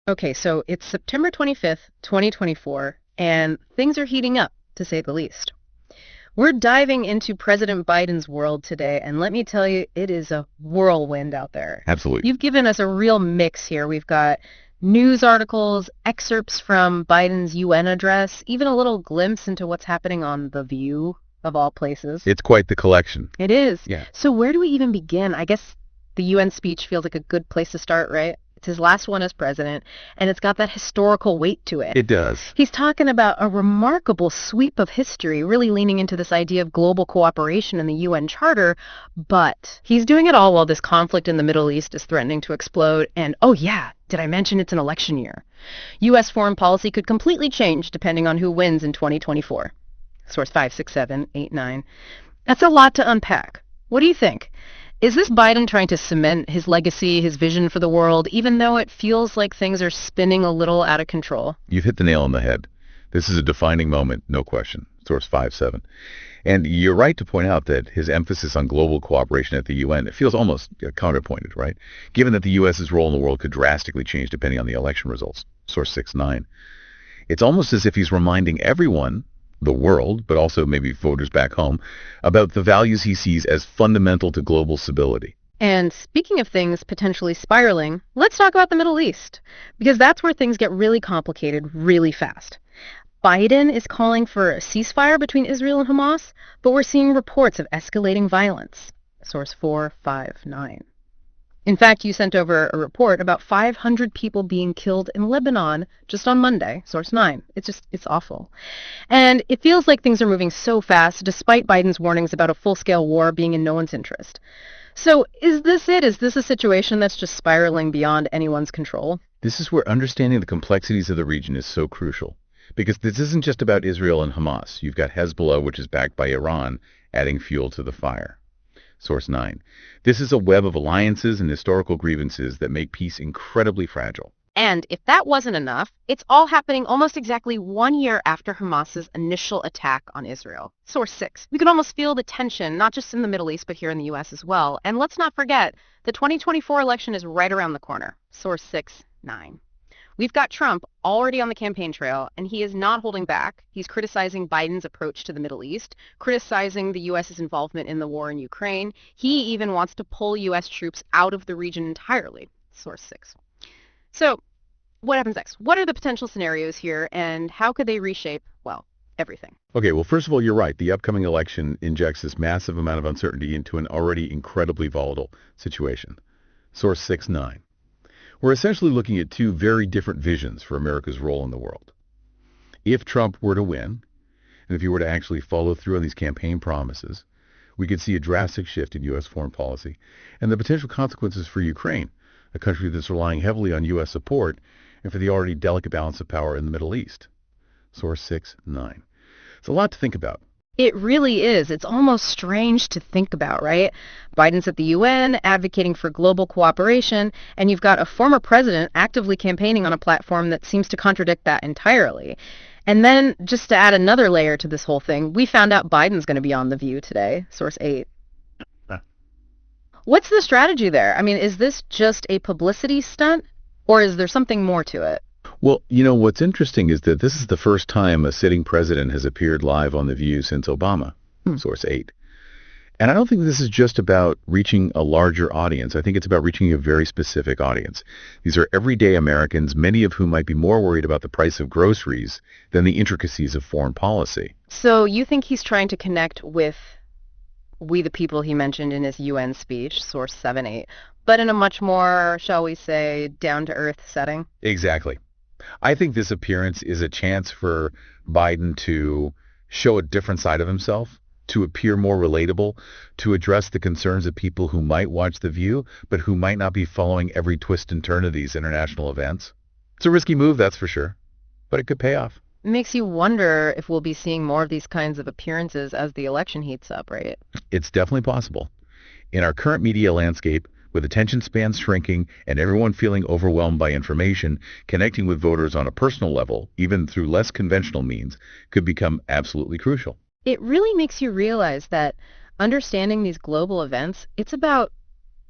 Okay, so it's September 25th, 2024, and things are heating up, to say the least. We're diving into President Biden's world today, and let me tell you, it is a whirlwind out there. Absolutely. You've given us a real mix here. We've got news articles, excerpts from Biden's UN address, even a little glimpse into what's happening on The View, of all places. It's quite the collection. It is. Yeah. So where do we even begin? I guess the UN speech feels like a good place to start, right? It's his last one as president, and it's got that historical weight to it. It does. He's talking about a remarkable sweep of history, really leaning into this idea of global cooperation in the UN Charter, but he's doing it all while this conflict in the Middle East is threatening to explode. And, oh yeah, did I mention it's an election year? U.S. foreign policy could completely change depending on who wins in 2024. Source 56789. That's a lot to unpack. What do you think? Is this Biden trying to cement his legacy, his vision for the world, even though it feels like things are spinning a little out of control? You've hit the nail on the head. This is a defining moment, no question. Source 57. And you're right to point out that his emphasis on global cooperation at the UN, it feels almost counterpointed, right? Given that the U.S.'s role in the world could drastically change depending on the election results. Source 69. It's almost as if he's reminding everyone, the world, but also maybe voters back home, about the values he sees as fundamental to global stability. And speaking of things potentially spiraling, let's talk about the Middle East, because that's where things get really complicated really fast. Biden is calling for a ceasefire between Israel and Hamas, but we're seeing reports of escalating violence. Source 459. In fact, you sent over a report about 500 people being killed in Lebanon just on Monday, source 9. It's awful. And it feels like things are moving so fast, despite Biden's warnings about a full-scale war being in no one's interest. So is this it? Is this a situation that's just spiraling beyond anyone's control? This is where understanding the complexities of the region is so crucial. Because this isn't just about Israel and Hamas. You've got Hezbollah, which is backed by Iran, adding fuel to the fire. Source 9. This is a web of alliances and historical grievances that make peace incredibly fragile. And if that wasn't enough, it's all happening almost exactly 1 year after Hamas's initial attack on Israel. Source 6. We can almost feel the tension, not just in the Middle East, but here in the U.S. as well. And let's not forget, the 2024 election is right around the corner. Source 6-9. We've got Trump already on the campaign trail, and he is not holding back. He's criticizing Biden's approach to the Middle East, criticizing the U.S.'s involvement in the war in Ukraine. He even wants to pull U.S. troops out of the region entirely. Source 6. So what happens next? What are the potential scenarios here, and how could they reshape, well, everything? Okay, well, first of all, you're right. The upcoming election injects this massive amount of uncertainty into an already incredibly volatile situation. Source 6-9. We're essentially looking at two very different visions for America's role in the world. If Trump were to win, and if he were to actually follow through on these campaign promises, we could see a drastic shift in U.S. foreign policy and the potential consequences for Ukraine, a country that's relying heavily on U.S. support, and for the already delicate balance of power in the Middle East. Source 6-9. It's a lot to think about. It really is. It's almost strange to think about, right? Biden's at the UN advocating for global cooperation, and you've got a former president actively campaigning on a platform that seems to contradict that entirely. And then, just to add another layer to this whole thing, we found out Biden's going to be on The View today, source 8. What's the strategy there? I mean, is this just a publicity stunt, or is there something more to it? Well, what's interesting is that this is the first time a sitting president has appeared live on The View since Obama, source 8. And I don't think this is just about reaching a larger audience. I think it's about reaching a very specific audience. These are everyday Americans, many of whom might be more worried about the price of groceries than the intricacies of foreign policy. So you think he's trying to connect with we the people he mentioned in his UN speech, source 7-8, but in a much more, shall we say, down-to-earth setting? Exactly. I think this appearance is a chance for Biden to show a different side of himself, to appear more relatable, to address the concerns of people who might watch The View, but who might not be following every twist and turn of these international events. It's a risky move, that's for sure, but it could pay off. It makes you wonder if we'll be seeing more of these kinds of appearances as the election heats up, right? It's definitely possible. In our current media landscape, with attention spans shrinking and everyone feeling overwhelmed by information, connecting with voters on a personal level, even through less conventional means, could become absolutely crucial. It really makes you realize that understanding these global events, it's about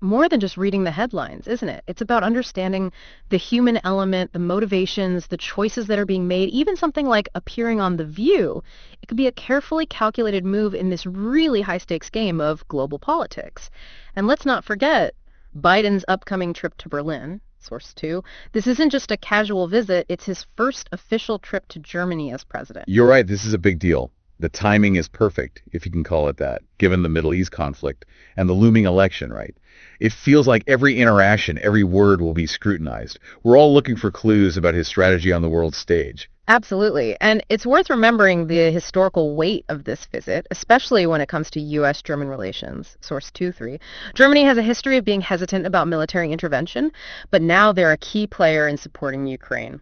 more than just reading the headlines, isn't it? It's about understanding the human element, the motivations, the choices that are being made, even something like appearing on The View. It could be a carefully calculated move in this really high-stakes game of global politics. And let's not forget Biden's upcoming trip to Berlin. Source 2. This isn't just a casual visit, it's his first official trip to Germany as president. You're right, this is a big deal. The timing is perfect, if you can call it that, given the Middle East conflict and the looming election, right? It feels like every interaction, every word will be scrutinized. We're all looking for clues about his strategy on the world stage. Absolutely. And it's worth remembering the historical weight of this visit, especially when it comes to U.S.-German relations. Source 2-3. Germany has a history of being hesitant about military intervention, but now they're a key player in supporting Ukraine.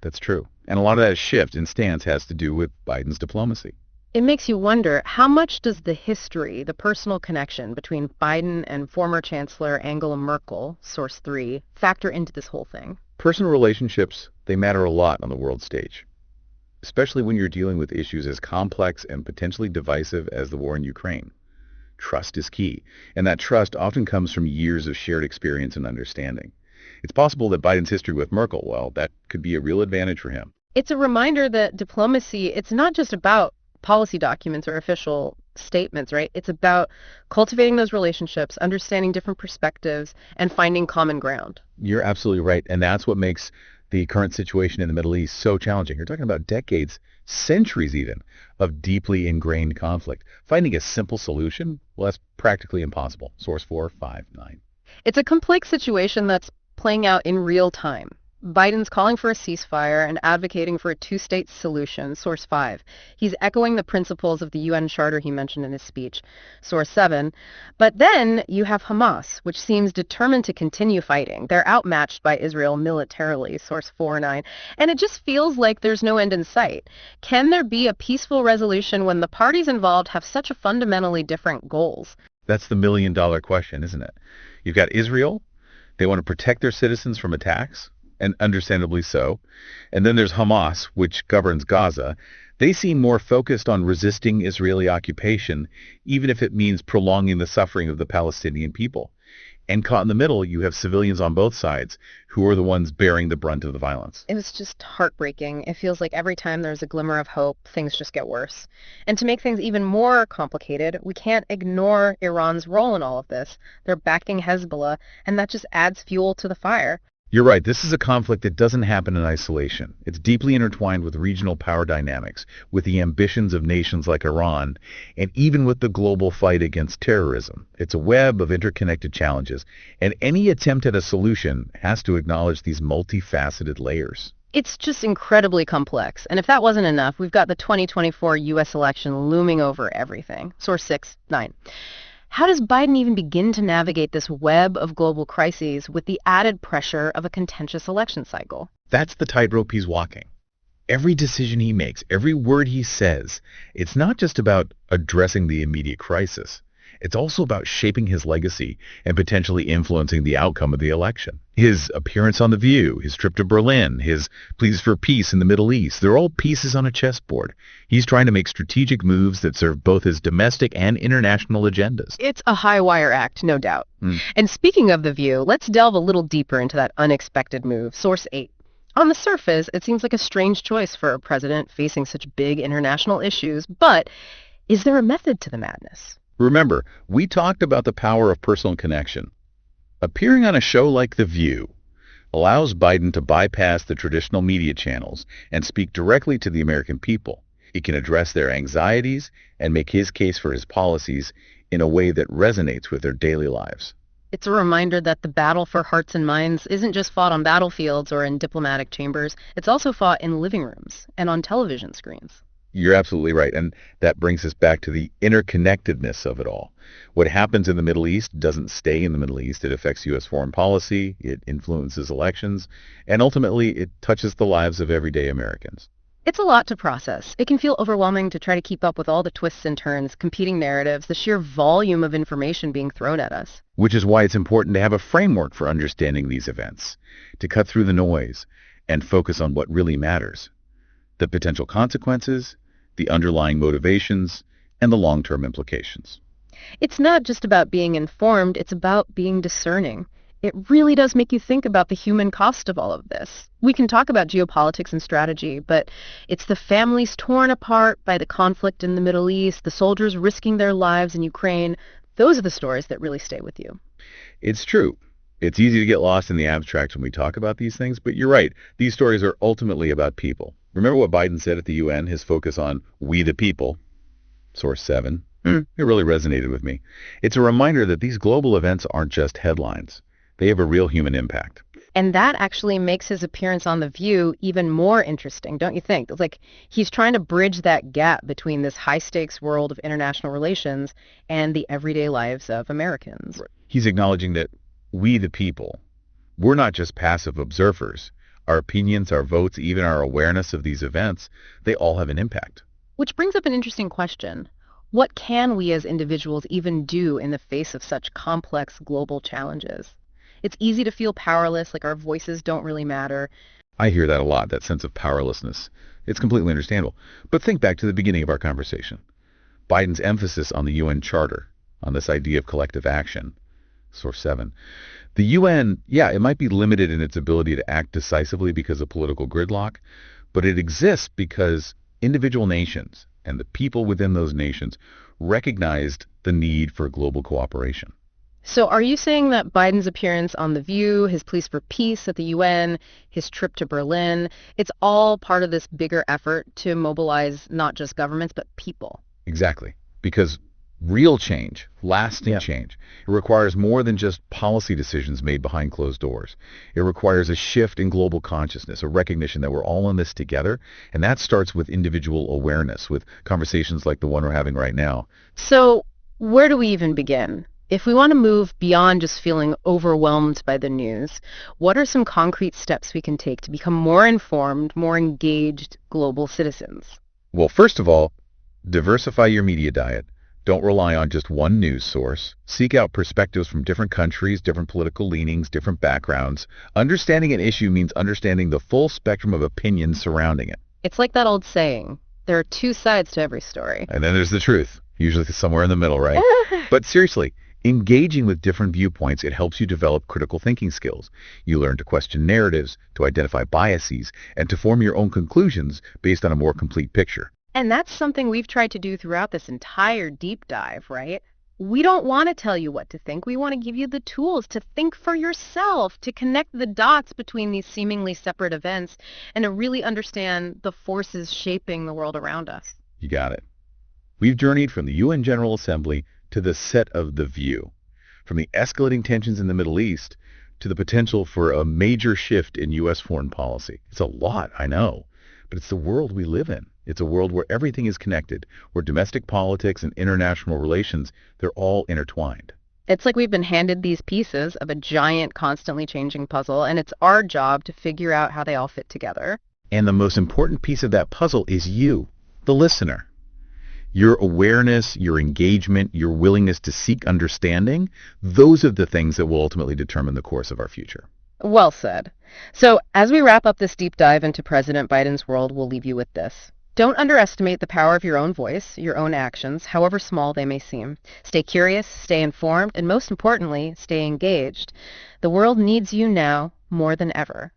That's true. And a lot of that shift in stance has to do with Biden's diplomacy. It makes you wonder, how much does the history, the personal connection between Biden and former Chancellor Angela Merkel, Source 3, factor into this whole thing? Personal relationships, they matter a lot on the world stage, especially when you're dealing with issues as complex and potentially divisive as the war in Ukraine. Trust is key, and that trust often comes from years of shared experience and understanding. It's possible that Biden's history with Merkel, well, that could be a real advantage for him. It's a reminder that diplomacy, it's not just about policy documents or official statements, right? It's about cultivating those relationships, understanding different perspectives, and finding common ground. You're absolutely right, and that's what makes the current situation in the Middle East so challenging. You're talking about decades, centuries even, of deeply ingrained conflict. Finding a simple solution, well, that's practically impossible. Source 459. It's a complex situation that's playing out in real time. Biden's calling for a ceasefire and advocating for a two-state solution, Source 5. He's echoing the principles of the UN Charter he mentioned in his speech, Source 7. But then you have Hamas, which seems determined to continue fighting. They're outmatched by Israel militarily, Source 4-9. And it just feels like there's no end in sight. Can there be a peaceful resolution when the parties involved have such fundamentally different goals? That's the million-dollar question, isn't it? You've got Israel. They want to protect their citizens from attacks, and understandably so. And then there's Hamas, which governs Gaza. They seem more focused on resisting Israeli occupation, even if it means prolonging the suffering of the Palestinian people. And caught in the middle, you have civilians on both sides who are the ones bearing the brunt of the violence. It was just heartbreaking. It feels like every time there's a glimmer of hope, things just get worse. And to make things even more complicated, we can't ignore Iran's role in all of this. They're backing Hezbollah, and that just adds fuel to the fire. You're right. This is a conflict that doesn't happen in isolation. It's deeply intertwined with regional power dynamics, with the ambitions of nations like Iran, and even with the global fight against terrorism. It's a web of interconnected challenges, and any attempt at a solution has to acknowledge these multifaceted layers. It's just incredibly complex. And if that wasn't enough, we've got the 2024 U.S. election looming over everything. Source 6-9. How does Biden even begin to navigate this web of global crises with the added pressure of a contentious election cycle? That's the tightrope he's walking. Every decision he makes, every word he says, it's not just about addressing the immediate crisis. It's also about shaping his legacy and potentially influencing the outcome of the election. His appearance on The View, his trip to Berlin, his pleas for peace in the Middle East, they're all pieces on a chessboard. He's trying to make strategic moves that serve both his domestic and international agendas. It's a high-wire act, no doubt. And speaking of The View, let's delve a little deeper into that unexpected move. Source 8. On the surface, it seems like a strange choice for a president facing such big international issues, but is there a method to the madness? Remember, we talked about the power of personal connection. Appearing on a show like The View allows Biden to bypass the traditional media channels and speak directly to the American people. He can address their anxieties and make his case for his policies in a way that resonates with their daily lives. It's a reminder that the battle for hearts and minds isn't just fought on battlefields or in diplomatic chambers. It's also fought in living rooms and on television screens. You're absolutely right, and that brings us back to the interconnectedness of it all. What happens in the Middle East doesn't stay in the Middle East. It affects U.S. foreign policy, it influences elections, and ultimately it touches the lives of everyday Americans. It's a lot to process. It can feel overwhelming to try to keep up with all the twists and turns, competing narratives, the sheer volume of information being thrown at us. Which is why it's important to have a framework for understanding these events, to cut through the noise and focus on what really matters: the potential consequences, the underlying motivations, and the long-term implications. It's not just about being informed, it's about being discerning. It really does make you think about the human cost of all of this. We can talk about geopolitics and strategy, but it's the families torn apart by the conflict in the Middle East, the soldiers risking their lives in Ukraine. Those are the stories that really stay with you. It's true. It's easy to get lost in the abstract when we talk about these things, but you're right. These stories are ultimately about people. Remember what Biden said at the UN, his focus on we the people, source 7? It really resonated with me. It's a reminder that these global events aren't just headlines. They have a real human impact. And that actually makes his appearance on The View even more interesting, don't you think? It's like he's trying to bridge that gap between this high-stakes world of international relations and the everyday lives of Americans. He's acknowledging that we, the people, we're not just passive observers. Our opinions, our votes, even our awareness of these events, they all have an impact. Which brings up an interesting question. What can we as individuals even do in the face of such complex global challenges? It's easy to feel powerless, like our voices don't really matter. I hear that a lot, that sense of powerlessness. It's completely understandable. But think back to the beginning of our conversation. Biden's emphasis on the UN Charter, on this idea of collective action, source 7. The UN, yeah, it might be limited in its ability to act decisively because of political gridlock, but it exists because individual nations and the people within those nations recognized the need for global cooperation. So are you saying that Biden's appearance on The View, his pleas for peace at the UN, his trip to Berlin, it's all part of this bigger effort to mobilize not just governments, but people? Exactly. Because real change, lasting change, it requires more than just policy decisions made behind closed doors. It requires a shift in global consciousness, a recognition that we're all in this together, and that starts with individual awareness, with conversations like the one we're having right now. So where do we even begin? If we want to move beyond just feeling overwhelmed by the news, what are some concrete steps we can take to become more informed, more engaged global citizens? Well, first of all, diversify your media diet. Don't rely on just one news source. Seek out perspectives from different countries, different political leanings, different backgrounds. Understanding an issue means understanding the full spectrum of opinions surrounding it. It's like that old saying, there are two sides to every story. And then there's the truth, usually somewhere in the middle, right? But seriously, engaging with different viewpoints, it helps you develop critical thinking skills. You learn to question narratives, to identify biases, and to form your own conclusions based on a more complete picture. And that's something we've tried to do throughout this entire deep dive, right? We don't want to tell you what to think. We want to give you the tools to think for yourself, to connect the dots between these seemingly separate events, and to really understand the forces shaping the world around us. You got it. We've journeyed from the UN General Assembly to the set of The View, from the escalating tensions in the Middle East to the potential for a major shift in U.S. foreign policy. It's a lot, I know, but it's the world we live in. It's a world where everything is connected, where domestic politics and international relations, they're all intertwined. It's like we've been handed these pieces of a giant, constantly changing puzzle, and it's our job to figure out how they all fit together. And the most important piece of that puzzle is you, the listener. Your awareness, your engagement, your willingness to seek understanding, those are the things that will ultimately determine the course of our future. Well said. So as we wrap up this deep dive into President Biden's world, we'll leave you with this. Don't underestimate the power of your own voice, your own actions, however small they may seem. Stay curious, stay informed, and most importantly, stay engaged. The world needs you now more than ever.